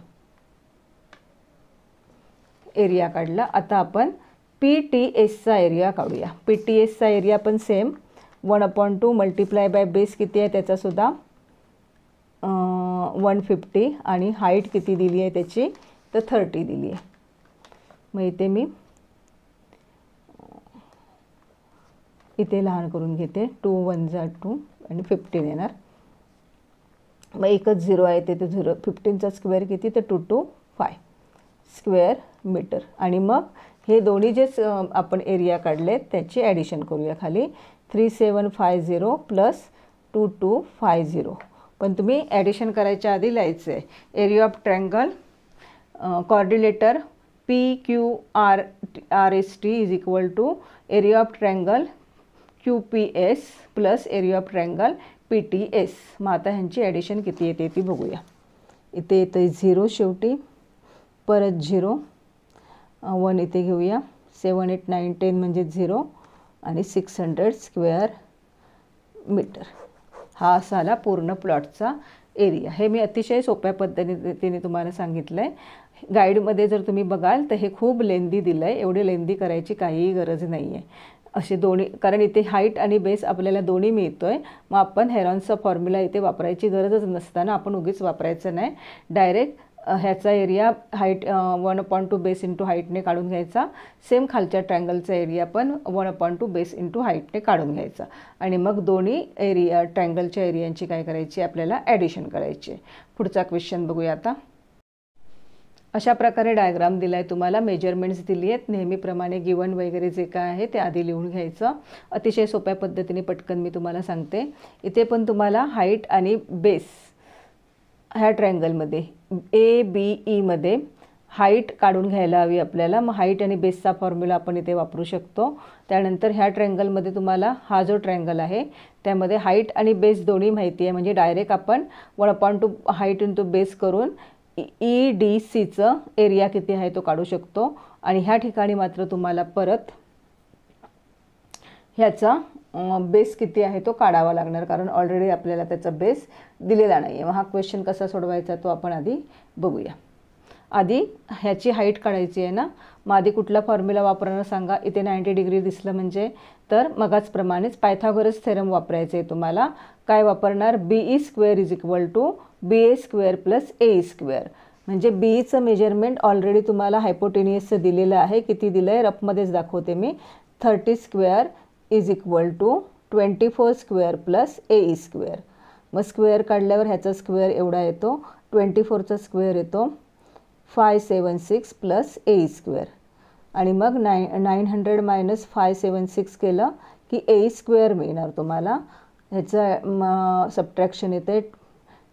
एरिया काढला. आता आपण PTSचा एरिया काढूया. PTSचा एरिया पण सेम 1/2 मल्टिप्लाय बाय बेस किती आहे त्याचासुद्धा 150 आणि हाईट किती दिली आहे त्याची तर 30 दिली आहे. मग इथे लहान करून घेते 2 1 जा 2 आणि 15 येणार. मग एकच 0 आहे ते 0 15चा स्क्वेअर किती तर 2 2 5 स्क्वेअर मीटर. आणि मग हे दोन्ही जे आपण एरिया काढले त्याची ॲडिशन करूया खाली 3750 प्लस 2250. पण तुम्ही ॲडिशन करायच्या आधी लिहायचं आहे area of triangle quadrilateral PQRST is equal to area of triangle QPS plus area of triangle PTS. मग आता ह्यांची ॲडिशन किती येते ती बघूया. इथे येतं 0 शेवटी परत 0 1 इथे घेऊया 7 8 9 10 म्हणजे 0 आणि 600 स्क्वेअर मीटर. हा असा पूर्ण प्लॉटचा एरिया. हे मी अतिशय सोप्या पद्धतीने तुम्हाला सांगितलं आहे. गाईडमध्ये जर तुम्ही बघाल तर हे खूप लेंदी दिलं आहे. एवढे लेंदी करायची काहीही गरज नाही आहे. असे दोन्ही कारण इथे हाईट आणि बेस आपल्याला दोन्ही मिळतो आहे. मग आपण हेरॉन्सचा फॉर्म्युला इथे वापरायची गरजच नसताना आपण उगीच वापरायचं नाही. डायरेक्ट ह्याचा एरिया हाईट 1/2 बेस इंटू हाईटने काढून घ्यायचा. सेम खालच्या ट्रायंगलचा एरिया पण 1/2 बेस इंटू हाईटने काढून घ्यायचा. आणि मग दोन्ही एरिया ट्रायंगलच्या एरियांची काय करायची आपल्याला ॲडिशन करायची. पुढचा क्वेश्चन बघूया आता. अशा प्रकारे डायग्राम दिला आहे तुम्हाला. मेजरमेंट्स दिली आहेत. नेहमीप्रमाणे गिवन वगैरे जे काय आहे ते आधी लिहून घ्यायचं. अतिशय सोप्या पद्धतीने पटकन मी तुम्हाला सांगते. इथे पण तुम्हाला हाईट आणि बेस ह्या ट्रायंगलमध्ये ABEमध्ये हाईट काढून घ्यायला हवी आपल्याला. मग हाईट आणि बेसचा फॉर्म्युला आपण इथे वापरू शकतो. त्यानंतर ह्या ट्रायंगलमध्ये तुम्हाला हा जो ट्रायंगल आहे त्यामध्ये हाईट आणि बेस दोन्ही माहिती आहे. म्हणजे डायरेक्ट आपण 1/2 हाईट इंटू बेस करून EDCचं एरिया किती आहे तो काढू शकतो. आणि ह्या ठिकाणी मात्र तुम्हाला परत ह्याचा बेस किती आहे तो काढावा लागणार कारण ऑलरेडी आपल्याला त्याचा बेस दिलेला नाही आहे. मग हा क्वेश्चन कसा सोडवायचा तो आपण आधी बघूया. आधी ह्याची हाईट काढायची आहे ना. मग आधी कुठला फॉर्म्युला वापरणं सांगा. इथे 90 डिग्री दिसलं म्हणजे तर मगाचप्रमाणेच पायथागोरस थेरम वापरायचं आहे तुम्हाला. काय वापरणार BE square is equal to BA square plus AE square. म्हणजे BEचं मेजरमेंट ऑलरेडी तुम्हाला हायपोटेनियसचं दिलेलं आहे. किती दिलं आहे रफमध्येच दाखवते मी 30 square is equal to 24 square plus AE square. मग स्क्वेअर काढल्यावर ह्याचा स्क्वेअर एवढा येतो 24चा स्क्वेअर येतो 576 प्लस AE स्क्वेअर. आणि मग 900 मायनस 576 केलं की AE स्क्वेअर मिळणार तुम्हाला. ह्याचं सबट्रॅक्शन येते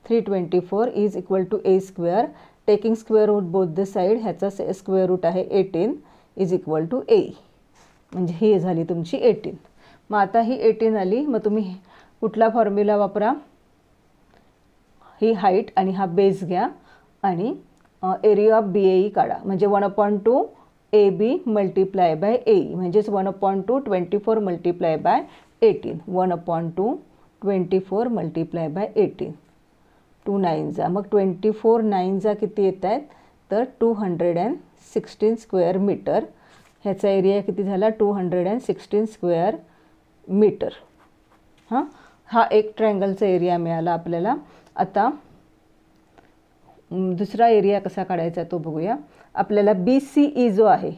324 is equal to AE square. Taking square root both the side. ह्याचा स्क्वेअर रूट आहे 18 इज इक्वल टू AE. म्हणजे ही झाली तुमची 18. मग आता ही 18 आली. मग तुम्ही कुठला फॉर्म्युला वापरा. ही हाईट आणि हा बेस घ्या आणि एरिया ऑफ BAE काढा. म्हणजे 1/2 AB मल्टिप्लाय बाय AE म्हणजेच 1/2 24 मल्टिप्लाय बाय 18. 1/2 24 multiply by 18. 2 9 जा. मग 24 9 जा किती येत आहेत तर 216 स्क्वेअर मीटर. ह्याचा एरिया किती झाला 216 स्क्वेअर मीटर. हा एक ट्रायंगलचा एरिया मिळाला आपल्याला. आता दुसरा एरिया कसा काढायचा तो बघूया. आपल्याला BCE जो आहे,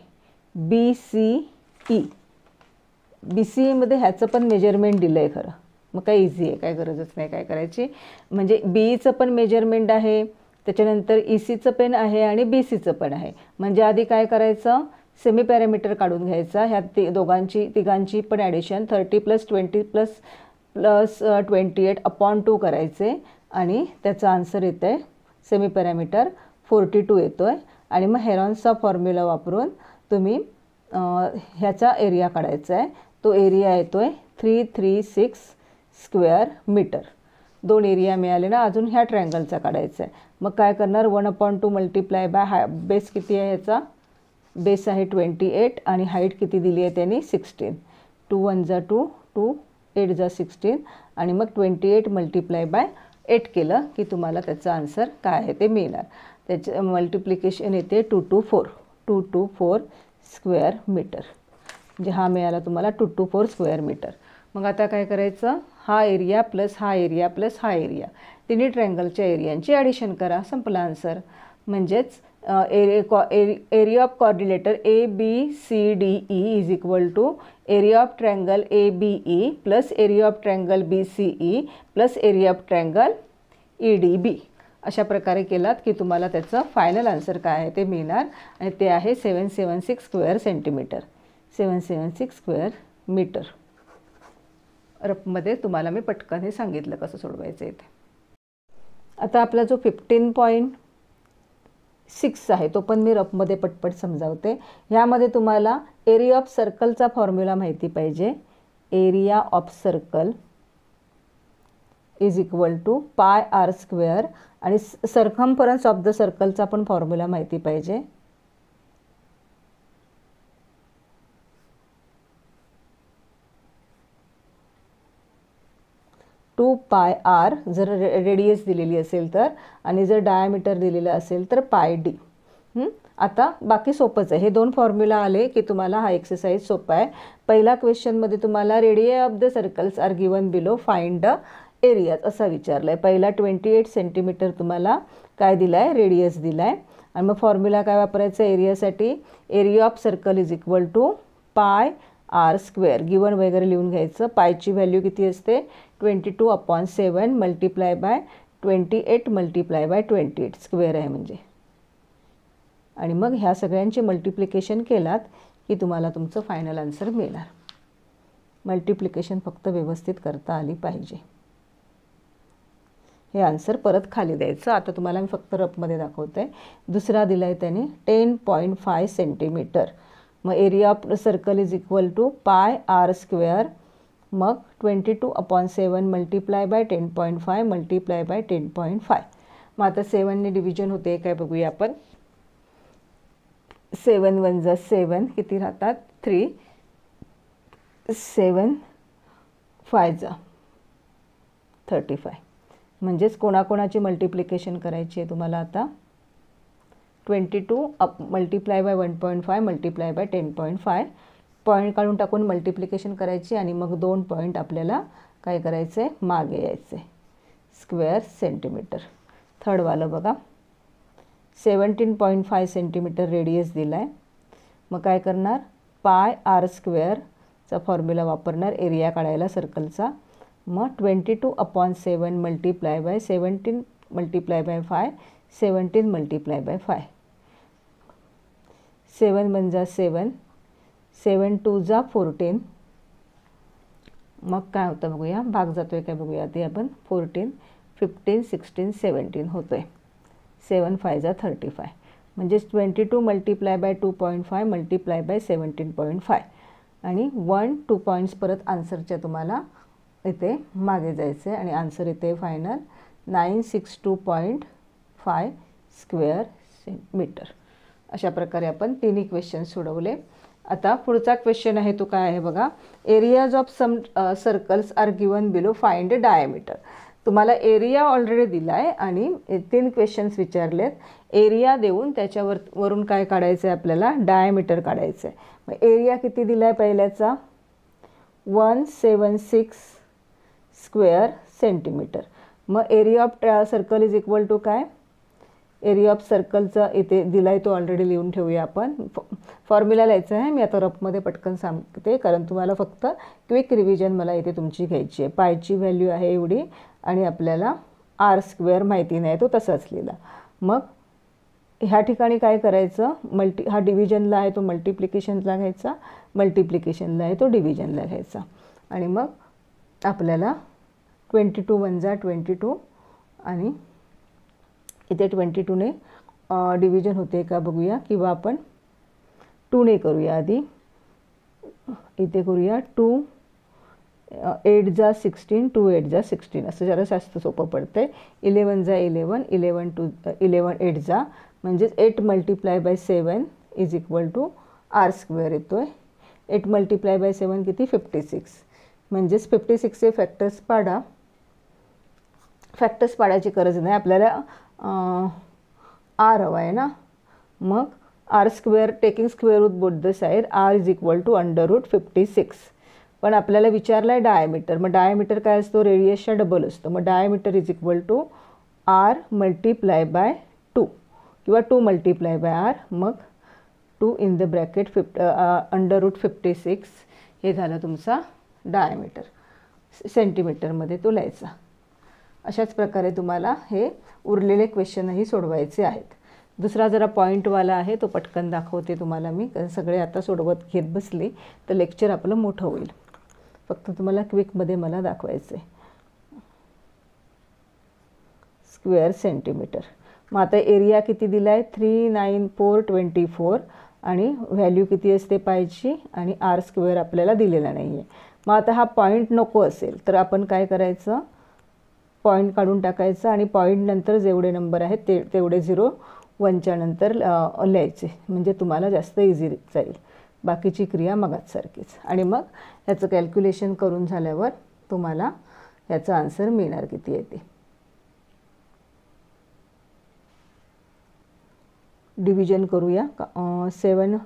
BCE मध्ये ह्याचं पण मेजरमेंट दिलं आहे खरं. मग काय इझी आहे, काय गरजच नाही काय करायची. म्हणजे BEचं पण मेजरमेंट आहे, त्याच्यानंतर ECचं पण आहे आणि BCचं पण आहे. म्हणजे आधी काय करायचं, सेमी पॅरामीटर काढून घ्यायचा. ह्या तिघांची पण ॲडिशन 30 + 20 + 28/2 करायचे आणि त्याचा आन्सर येतं आहे सेमी पॅरामीटर 42 येतो आहे. आणि मग हेरॉन्सचा फॉर्म्युला वापरून तुम्ही ह्याचा एरिया काढायचा आहे. तो एरिया येतो आहे 336 स्क्वेअर मीटर. 2 एरिया मिळाले ना. अजून ह्या ट्रायंगलचा काढायचा आहे. मग काय करणार, 1/2 मल्टिप्लाय बाय बेस किती आहे ह्याचा, बेस आहे 28 आणि हाईट किती दिली आहे त्यांनी 16. 2 1 जा 2, 2 8 जा 16 आणि मग 28 मल्टिप्लाय बाय 8 केलं की तुम्हाला त्याचा आन्सर काय आहे ते मिळणार. त्याचं मल्टिप्लिकेशन येते 224 स्क्वेअर मीटर. म्हणजे हा मिळाला तुम्हाला 224 स्क्वेअर मीटर. मग आता काय करायचं, हा एरिया प्लस हा एरिया प्लस हा एरिया, तिन्ही ट्रायंगलच्या एरियांची ॲडिशन करा. संपला आन्सर. म्हणजेच area of quadrilateral ABCDE is equal to area of triangle ABE plus area of triangle BCE plus area of triangle EDB. अशा प्रकारे केलात की तुम्हाला त्याचं फायनल आन्सर काय आहे ते मिळणार आणि ते आहे 776 स्क्वेअर सेंटीमीटर. 776 square metre. रफमध्ये तुम्हाला मी पटकन हे सांगितलं कसं सोडवायचं आहे ते. आता आपला जो 15.6 आहे तो पण मी रफमध्ये पटपट समजावते. ह्यामध्ये तुम्हाला एरिया ऑफ सर्कलचा फॉर्म्युला माहिती पाहिजे. Area of circle is equal to πr² आणि सर्कम्फरन्स ऑफ द सर्कलचा पण फॉर्म्युला माहिती पाहिजे. टू πr जर रेडियस दिलेली असेल तर, आणि जर डायमीटर दिलेलं असेल तर πd. आता बाकी सोपंच आहे. हे 2 फॉर्म्युला आले की तुम्हाला हा एक्सरसाइज सोपा आहे. पहिला क्वेश्चनमध्ये तुम्हाला radii of the circles are given below, find the areas असा विचारला आहे. पहिला 28 सेंटीमीटर तुम्हाला काय दिला आहे, रेडियस दिला आहे. आणि मग फॉर्म्युला काय वापरायचा एरियासाठी, area of circle is equal to πr². Given वगैरे लिहून घ्यायचं. पायची व्हॅल्यू किती असते 22/7 multiply by 28 multiply by 28 square आहे म्हणजे. आणि मग ह्या सगळ्यांचे मल्टिप्लिकेशन केलात की तुम्हाला तुमचं फायनल आन्सर मिळणार. मल्टिप्लिकेशन फक्त व्यवस्थित करता आली पाहिजे. हे आन्सर परत खाली द्यायचं. आता तुम्हाला मी फक्त रफमध्ये दाखवते. दुसरा दिला आहे त्याने 10.5 सेंटीमीटर. मग area of circle is equal to πr². मग 22/7 मल्टिप्लाय बाय 10.5 मल्टिप्लाय बाय 10.5. मग आता 7ने डिव्हिजन होते काय बघूया आपण. 7 1 जा 7 किती राहतात 3. 7 5 जा 35. म्हणजेच कोणाकोणाची मल्टिप्लिकेशन करायची आहे तुम्हाला आता. 22 multiply by 1.5 multiply by 10.5. Point काढून टाकून मल्टिप्लिकेशन करायची आणि मग 2 पॉईंट आपल्याला काय करायचं आहे, मागे यायचं आहे. Square centimetre. थर्डवालं बघा 17.5 सेंटीमीटर रेडियस दिला आहे. मग काय करणार, πr²चा फॉर्म्युला वापरणार एरिया काढायला सर्कलचा. मग 22/7 multiply bye 17 multiply by 5 17 multiply by 5. 7 1 जा 7 7 2 जा 14. मग काय होतं बघूया, भाग जातो आहे काय बघूया ते आपण. 14 15 16 17 होतो आहे. 7 5 जा 35. म्हणजेच 22 मल्टिप्लाय बाय 2.5 मल्टिप्लाय बाय 17.5. आणि 1 2 पॉईंट्स परत आन्सरच्या तुम्हाला इथे मागे जायचं आहे आणि आन्सर इथे फायनल 962.5 स्क्वेअर मीटर. अशा प्रकारे आपण तिन्ही क्वेश्चन सोडवले. आता पुढचा क्वेश्चन आहे तो काय आहे बघा. Areas of some circles are given below, find diameter. तुम्हाला एरिया ऑलरेडी दिला आहे आणि 3 क्वेश्चन्स विचारलेत. एरिया देऊन त्याच्यावरून काय काढायचं आहे आपल्याला, डायमीटर काढायचं आहे. मग एरिया किती दिला आहे पहिल्याचा 176 स्क्वेअर सेंटीमीटर. मग area of circle is equal to काय एरिया ऑफ सर्कलचा इथे दिला आहे तो ऑलरेडी लिहून ठेवूया आपण. फॉर्म्युला लिहायचा आहे, मी आता रफमध्ये पटकन सांगते कारण तुम्हाला फक्त क्विक रिव्हिजन मला इथे तुमची घ्यायची आहे. पायची व्हॅल्यू आहे एवढी आणि आपल्याला आर स्क्वेअर माहिती नाही तो तसाच लिहिला. मग ह्या ठिकाणी काय करायचं, हा डिव्हिजनला आहे तो मल्टिप्लिकेशनला घ्यायचा, मल्टिप्लिकेशनला आहे तो डिव्हिजनला घ्यायचा. आणि मग आपल्याला 22 × 1 = 22 आणि इथे 22ने डिव्हिजन होते का बघूया, किंवा आपण 2ने करूया. आधी इथे करूया 2 8 × 16, 2 8 × 16 असं जरा जास्त सोपं पडतं आहे. 11 × 11, 11 8 म्हणजेच 8 × 7 = आर स्क्वेअर येतो आहे. 8 × 7 किती 56, म्हणजेच 56चे फॅक्टर्स पाडा. फॅक्टर्स पाडायची गरज नाही, आपल्याला आर हवा आहे ना. मग R square taking square root both the side, R = √56. पण आपल्याला विचारलं आहे डायमीटर. मग डायमीटर काय असतो, रेडियसच्या डबल असतो. मग डायमीटर = आर × 2 किंवा 2 × आर. मग 2 इन द ब्रॅकेट √56 हे झालं तुमचा डायमीटर. सेंटीमीटरमध्ये तो लिहायचा. अशाच प्रकारे तुम्हाला हे उरलेले क्वेश्चनही सोडवायचे आहेत. दुसरा जरा पॉईंटवाला आहे तो पटकन दाखवते तुम्हाला मी, कारण सगळे आता सोडवत घेत बसले तर लेक्चर आपलं मोठं होईल. फक्त तुम्हाला क्विकमध्ये मला दाखवायचं आहे. Square centimetre. मग आता एरिया किती दिला आहे 39424 आणि व्हॅल्यू किती असते पायची, आणि आर स्क्वेअर आपल्याला दिलेला नाही आहे. मग आता हा पॉईंट नको असेल तर आपण काय करायचं, पॉईंट काढून टाकायचं आणि पॉईंट नंतर जेवढे नंबर आहेत तेवढे 0 1च्या नंतर लिहायचे, म्हणजे तुम्हाला जास्त इझी जाईल. बाकीची क्रिया मगाच सारखीच. आणि मग ह्याचं कॅल्क्युलेशन करून झाल्यावर तुम्हाला ह्याचा आन्सर मिळणार किती येते. डिव्हिजन करूया. 722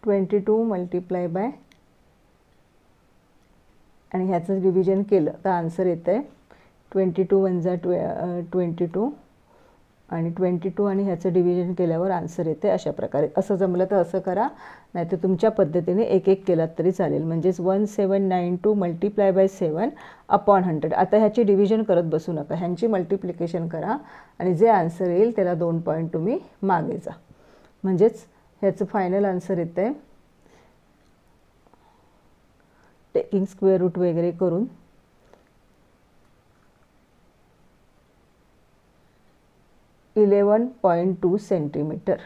× आणि ह्याचं डिव्हिजन केलं तर आन्सर येतं आहे 22 × 22 आणि 22 आणि ह्याचं डिव्हिजन केल्यावर आन्सर येते अशा प्रकारे. असं जमलं तर असं करा, नाहीतर तुमच्या पद्धतीने एक एक केलात तरी चालेल. म्हणजेच 1792 × 7/100. आता ह्याची डिव्हिजन करत बसू नका, ह्यांची मल्टिप्लिकेशन करा आणि जे आन्सर येईल त्याला 2 पॉईंट तुम्ही मागे जा. म्हणजेच ह्याचं फायनल आन्सर येतं आहे टेकिंग स्क्वेअर रूट वगैरे करून 11.2 सेंटीमीटर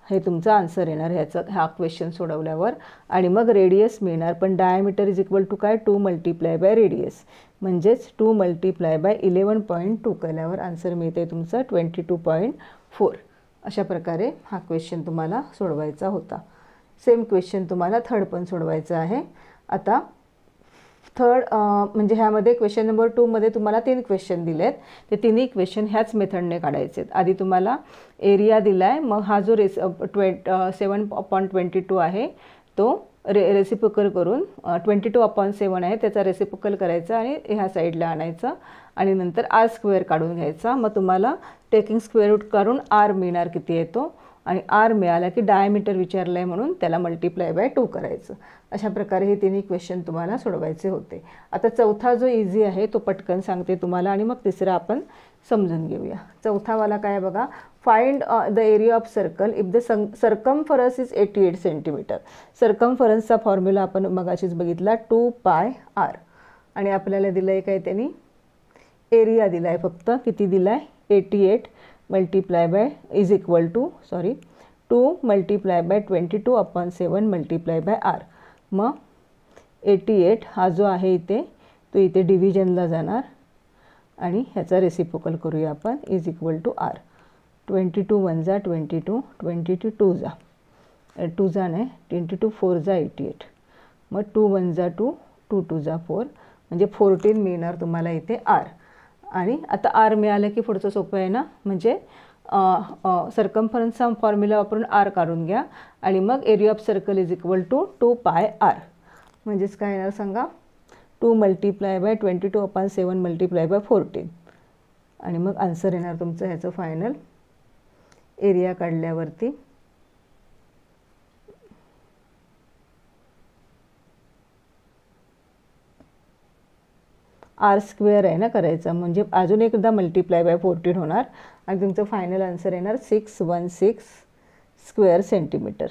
हे तुमचा आन्सर येणार हा क्वेश्चन सोडवल्यावर. आणि मग रेडियस मिळणार, पण डायमीटर = काय 2 × रेडियस, म्हणजेच 2 × 11.2 केल्यावर आन्सर मिळते तुमचा 22.4. अशा प्रकारे हा क्वेश्चन तुम्हाला सोडवायचा होता. सेम क्वेश्चन तुम्हाला थर्ड पण सोडवायचा आहे. आता थर्ड म्हणजे ह्यामध्ये क्वेश्चन नंबर 2 मध्ये तुम्हाला 3 क्वेश्चन दिले आहेत. ते तिन्ही क्वेश्चन ह्याच मेथडने काढायचे आहेत. आधी तुम्हाला एरिया दिला आहे, मग हा जो 7/22 आहे तो रेसिप्रोकल करून 22/7 आहे त्याचा रेसिप्रोकल करायचा आणि ह्या साईडला आणायचा आणि नंतर आर स्क्वेअर काढून घ्यायचा. मग तुम्हाला टेकिंग स्क्वेअर रूट काढून आर मिळणार किती येतो, आणि आर मिळाला की डायमीटर विचारलं आहे म्हणून त्याला ×2 करायचं. अशा प्रकारे हे तिन्ही क्वेश्चन तुम्हाला सोडवायचे होते. आता चौथा जो इझी आहे तो पटकन सांगते तुम्हाला आणि मग तिसरा आपण समजून घेऊया. चौथावाला काय बघा, find the area of circle if the circumference is 88 centimetre. सर्कम्फरन्सचा फॉर्म्युला आपण मगाशीच बघितला 2πr आणि आपल्याला दिलं आहे काय त्यांनी एरिया दिला आहे, फक्त किती दिला आहे 88 × 2 × 22/7 × r. मग 88 हा जो आहे इथे तो इथे डिव्हिजनला जाणार आणि ह्याचा रेसिप्रोकल करूया आपण =r. 22 × 1 = 22, 22 2 जा 2 जा नाही 22 4 जा 88. मग 2 1 = 2, 2 2 = 4 म्हणजे 14 मिळणार तुम्हाला इथे r. आणि आता आर मिळालं की पुढचं सोपं आहे ना, म्हणजे सर्कम्फरन्सचा फॉर्म्युला वापरून आर काढून घ्या आणि मग एरिया ऑफ सर्कल = 2πr. म्हणजेच काय येणार सांगा 2 × 22/7 × 14. आणि मग आन्सर येणार तुमचं ह्याचं फायनल एरिया काढल्यावरती r² आहे ना करायचा, म्हणजे अजून एकदा मल्टिप्लाय बाय 14 होणार आणि तुमचं फायनल आन्सर येणार 616 square centimetre.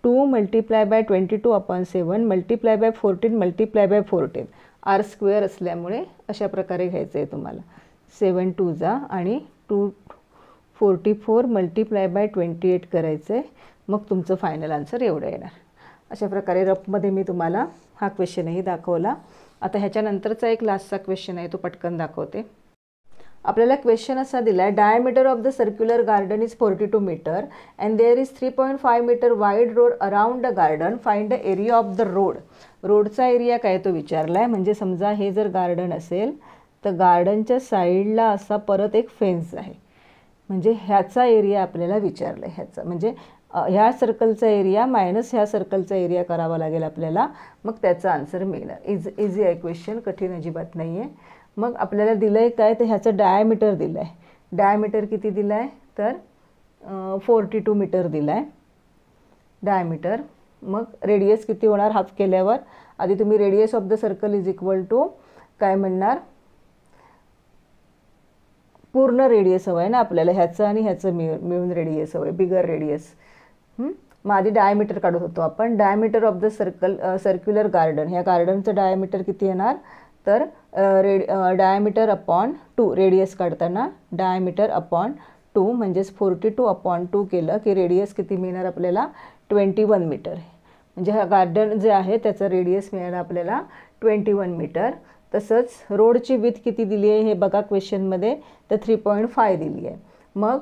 2 multiply bye 22/7 multiply bye 14 multiply by 14 r² असल्यामुळे अशा प्रकारे घ्यायचं आहे तुम्हाला. 7 2 जा आणि 244 मल्टिप्लाय बाय 28 करायचं आहे. मग तुमचं फायनल आन्सर एवढं येणार. अशा प्रकारे रफमध्ये मी तुम्हाला हा क्वेश्चनही दाखवला. आता ह्याच्यानंतरचा एक लास्टचा क्वेश्चन आहे, तो पटकन दाखवते. आपल्याला क्वेश्चन असा दिला आहे, diameter of the circular garden is 42 metre and there is 3.5 metre wide road around the garden, find the area of the road. रोडचा एरिया काय तो विचारला आहे. म्हणजे समजा हे जर गार्डन असेल तर गार्डनच्या साईडला असा परत एक फेन्स आहे, म्हणजे ह्याचा एरिया आपल्याला विचारला आहे. ह्याचा म्हणजे ह्या सर्कलचा एरिया मायनस ह्या सर्कलचा एरिया करावा लागेल आपल्याला, मग त्याचा आन्सर मिळणार. इझी आहे क्वेश्चन, कठीण अजिबात नाही आहे. मग आपल्याला दिलं आहे काय, तर ह्याचं डायमीटर दिलं आहे. डायमीटर किती दिलं आहे तर 42 मीटर दिला आहे डायमीटर. मग रेडियस किती होणार हाफ केल्यावर, आधी तुम्ही radius of the circle is equal to काय म्हणणार, पूर्ण रेडियस हवं आहे ना आपल्याला, ह्याचं आणि ह्याचं मिळून रेडियस हवं आहे, बिगर रेडियस. मग आधी डायमीटर काढत होतो आपण. Diameter of the circular garden, ह्या गार्डनचं डायमीटर किती येणार तर डायमीटर अपॉन 2, रेडियस काढताना डायमीटर अपॉन 2 म्हणजेच 42/2 केलं की रेडियस किती मिळणार आपल्याला 21 मीटर. म्हणजे हा गार्डन जे आहे त्याचं रेडियस मिळणार आपल्याला 21 मीटर. तसंच रोडची विथ किती दिली आहे हे बघा क्वेश्चनमध्ये, तर 3.5 दिली आहे. मग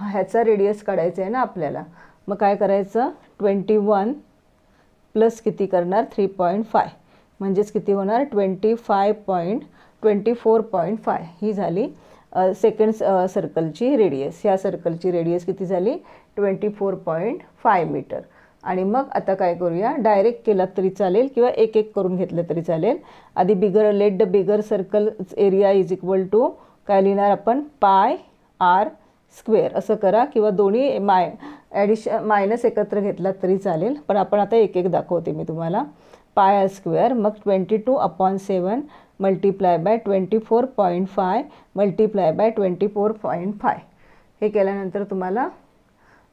ह्याचा रेडियस काढायचा आहे ना आपल्याला. मग काय करायचं, 21 प्लस किती करणार 3.5 म्हणजेच किती होणार 24.5 ही झाली सेकंड सर्कलची रेडियस. ह्या सर्कलची रेडियस किती झाली 24.5 मीटर. आणि मग आता काय करूया, डायरेक्ट केला तरी चालेल किंवा एक एक करून घेतलं तरी चालेल. आधी let the bigger circle area is equal to काय लिहिणार आपण πr² असं करा, किंवा दोन्ही मायनस एकत्र घेतला तरी चालेल, पण आपण आता एक एक दाखवते मी तुम्हाला. πr², मग 22/7 मल्टिप्लाय बाय 24.5 मल्टिप्लाय बाय 24.5 हे केल्यानंतर तुम्हाला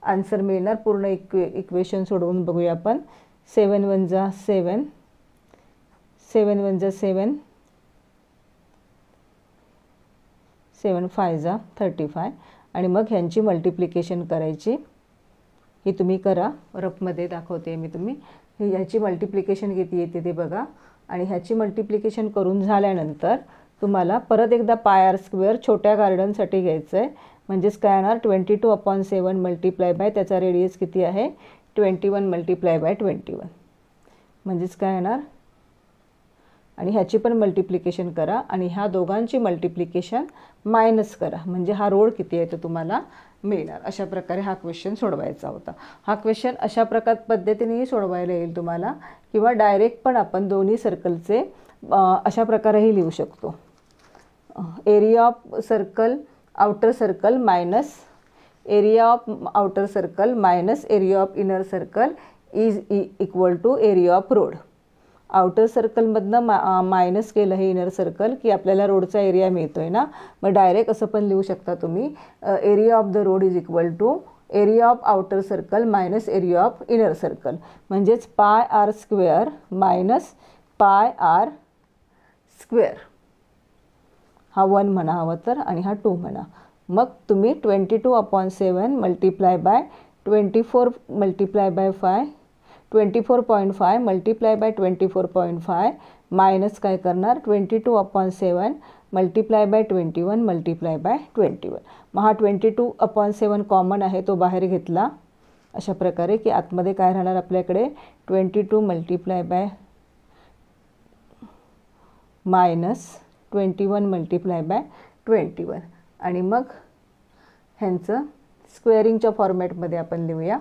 आन्सर मिळणार. पूर्ण इक्वेशन सोडवून बघूया आपण. 7 1 जा 7, 7 1 जा 7, 7 5 जा 35 आणि मग ह्यांची मल्टिप्लिकेशन करायची. ही तुम्ही करा, रफमध्ये दाखवते मी. तुम्ही ह्याची मल्टिप्लिकेशन किती येते ते बघा. आणि ह्याची मल्टिप्लिकेशन करून झाल्यानंतर तुम्हाला परत एकदा πr² छोट्या गार्डनसाठी घ्यायचं आहे. म्हणजेच काय येणार 22/7 मल्टिप्लाय बाय त्याचा रेडियस किती आहे 21 मल्टिप्लाय बाय 21 म्हणजेच काय येणार. आणि ह्याची पण मल्टिप्लिकेशन करा आणि ह्या दोघांची मल्टिप्लिकेशन मायनस करा, म्हणजे हा रोड किती आहे तो तुम्हाला मिळणार. अशा प्रकारे हा क्वेश्चन सोडवायचा होता. हा क्वेश्चन अशा पद्धतीनेही सोडवायला येईल तुम्हाला, किंवा डायरेक्ट पण आपण दोन्ही सर्कलचे अशा प्रकारेही लिहू शकतो. Area of circle outer circle minus area of outer circle minus area of inner circle is equal to area of road. Outer सर्कलमधनं मायनस केलं हे इनर सर्कल की आपल्याला रोडचा एरिया मिळतो आहे ना. मग डायरेक्ट असं पण लिहू शकता तुम्ही, area of the road is equal to area of outer circle minus area of inner circle. म्हणजेच πr² मायनस πr². हा 1 म्हणा हवं तर, आणि हा 2 म्हणा. मग तुम्ही 22/7 multiply bye 24 multiply by 24.5 multiply by 24.5 minus काय करणार 22/7 मल्टिप्लाय बाय 21 मल्टिप्लाय बाय 21. मग हा 22/7 कॉमन आहे तो बाहेर घेतला अशा प्रकारे की आतमध्ये काय राहणार आपल्याकडे 22 multiply by minus 21 multiply by 21. आणि मग ह्यांचं स्क्वेअरिंगच्या फॉर्मॅटमध्ये आपण लिहूया.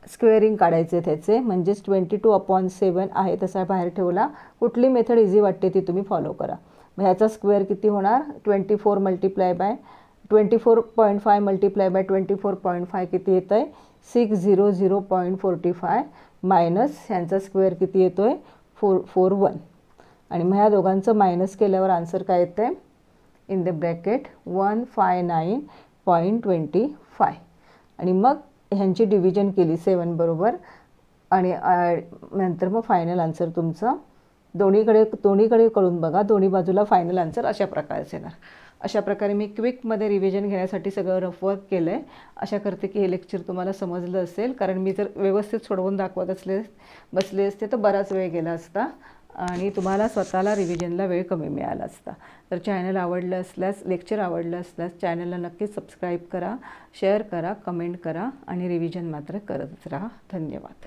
स्क्वेअरिंग काढायचे त्याचे, म्हणजेच 22/7 आहे तसा बाहेर ठेवला. कुठली मेथड इझी वाटते ती तुम्ही फॉलो करा. मग ह्याचा स्क्वेअर किती होणार 24 मल्टिप्लाय बाय 24.5 मल्टिप्लाय बाय 24.5 किती येतं आहे 600.45 मायनस ह्यांचा स्क्वेअर किती येतो आहे 441 आणि मग ह्या दोघांचं मायनस केल्यावर आन्सर काय येतं आहे इन द ब्रॅकेट 159.25 आणि मग ह्यांची डिव्हिजन केली 7 बरोबर आणि नंतर मग फायनल आन्सर तुमचं दोन्हीकडे करून बघा दोन्ही बाजूला फायनल आन्सर अशा प्रकारचे येणार. अशा प्रकारे मी क्विकमध्ये रिव्हिजन घेण्यासाठी सगळं रफ वर्क केलं आहे. आशा करते की हे लेक्चर तुम्हाला समजलं असेल, कारण मी जर व्यवस्थित सोडवून दाखवत बसले असते तर बराच वेळ गेला असता आणि तुम्हाला स्वतःला रिव्हिजनला वेळ कमी मिळाला असता. तर चॅनल आवडलं असल्यास लेक्चर आवडलं असल्यास चॅनलला नक्कीच सबस्क्राईब करा, शेअर करा, कमेंट करा आणि रिव्हिजन मात्र करतच राहा. धन्यवाद.